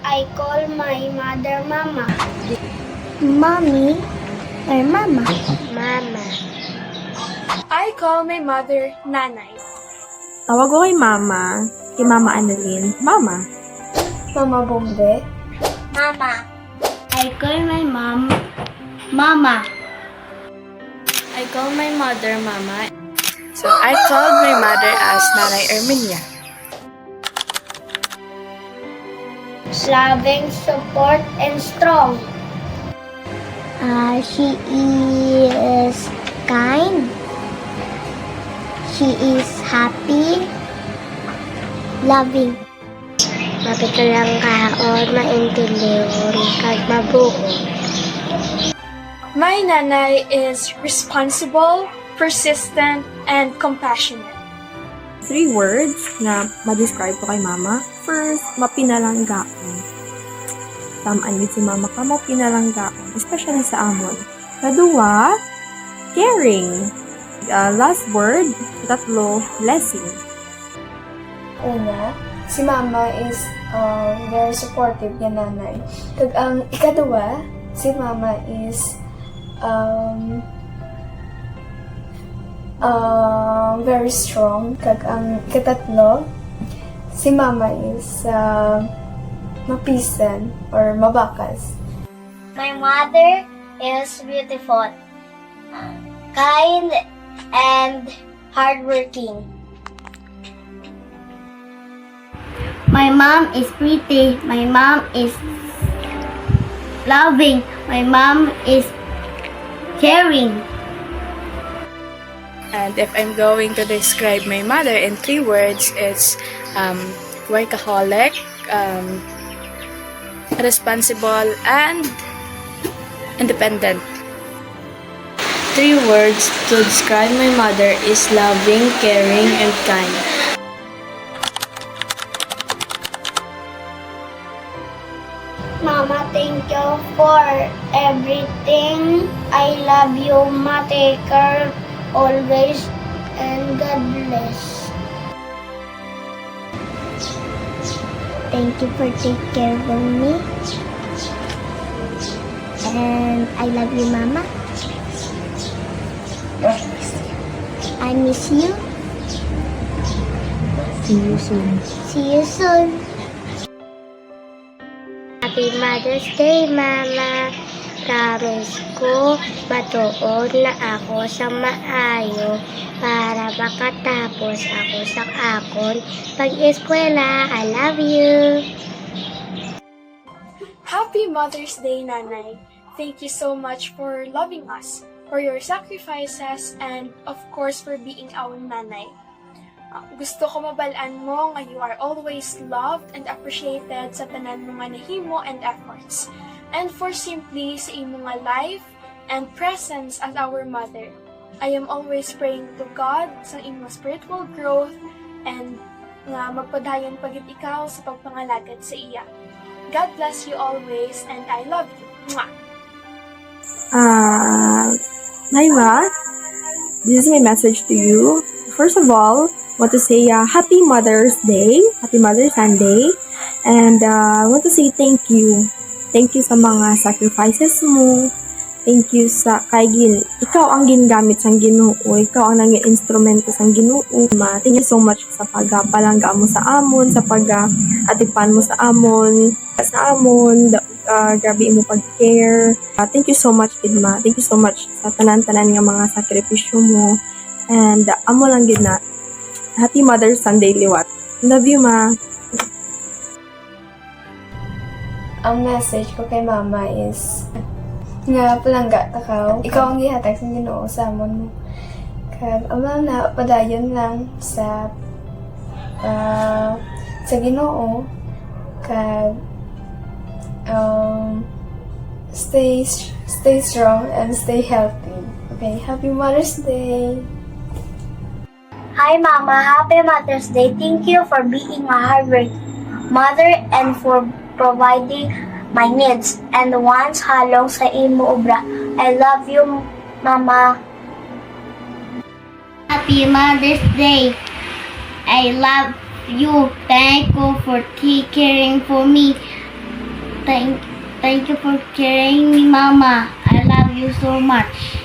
I call my mother Mama. Mommy or Mama? Mama. I call my mother Nanay. Tawag ko kay Mama, Annalyn, Mama. Mama Bombe. Mama. I call my mom Mama. I call my mother Mama. So I called my mother as Nanay Erminia. Loving, support, and strong. She is kind. She is happy. Loving. Mapitulang kaon, maintindihan, kag mabuo. My nanay is responsible, persistent, and compassionate. 3 words na ma-describe ko kay Mama. First, mapinalanggaon. Tamaan yun si Mama ka mo pinalanggaon, especially sa amon. Kadua, caring. Last word, tatlo, blessing. Una, si Mama is very supportive ng nanay. Kag ang ikaduwa, si Mama is very strong. Kag ang ikatatlo, si Mama is mapisan or mabakas. My mother is beautiful, kind, and hardworking. My mom is pretty. My mom is loving. My mom is caring. And if I'm going to describe my mother in 3 words, it's workaholic, responsible, and independent. 3 words to describe my mother is loving, caring, and kind. Mama, thank you for everything. I love you, Ma. Take care always, and God bless. Thank you for taking care of me. And I love you, Mama. I miss you. See you soon. See you soon. Happy Mother's Day, Mama. Promise ko, matuod na ako sa maayo para makatapos ako sa akon pag-eskwela. I love you. Happy Mother's Day, Nanay. Thank you so much for loving us, for your sacrifices, and of course for being our nanay. Gusto ko mabalaan mo nga you are always loved and appreciated sa tanan mga nahimo and efforts. And for simply sa imong nga life and presence as our mother. I am always praying to God sa imong spiritual growth and nga magpadayon pagit ikaw sa pagpangalagad sa iya. God bless you always and I love you. Mwah! Naima, this is my message to you. First of all, want to say Happy Mother's Day, Happy Mother's Sunday, and I want to say thank you. Thank you sa mga sacrifices mo. Thank you sa ikaw ang ginagamit sang Ginoo, ikaw ang naging instrumento sang Ginoo. Thank you so much sa pagpalangga mo sa amon, sa pag-atipan mo sa amon, grabe mo pag-care. Thank you so much, Idma. Thank you so much sa tanan-tanan nga mga sakripisyo mo. And amo lang gid na. Happy Mother's Sunday, liwat. Love you, Ma. Ang message ko kay Mama is nga palangga takaw. Ikaw ang gihatag sa Ginoo sa amon mo. Kag amang na padayon lang sa Ginoo. Kag stay strong and stay healthy. Okay, Happy Mother's Day. Hi, Mama. Happy Mother's Day. Thank you for being a hardworking mother and for providing my needs and the ones halong sa imo obra. I love you, Mama. Happy Mother's Day. I love you. Thank you for caring for me. thank you for caring me, Mama. I love you so much.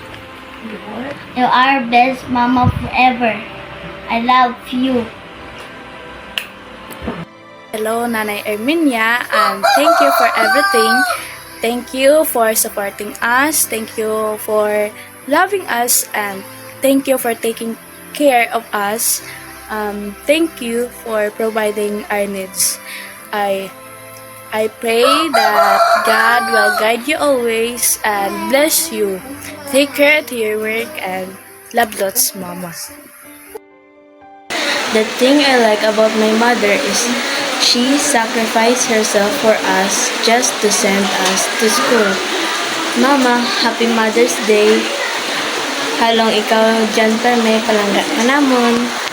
You are best Mama forever. I love you. Hello, Nanay Erminia, and thank you for everything. Thank you for supporting us. Thank you for loving us, and thank you for taking care of us. Thank you for providing our needs. I pray that God will guide you always and bless you. Take care to your work and love lots, Mama. The thing I like about my mother is she sacrificed herself for us just to send us to school. Mama, Happy Mother's Day. Halong ikaw dyan pa may palangga ka namon.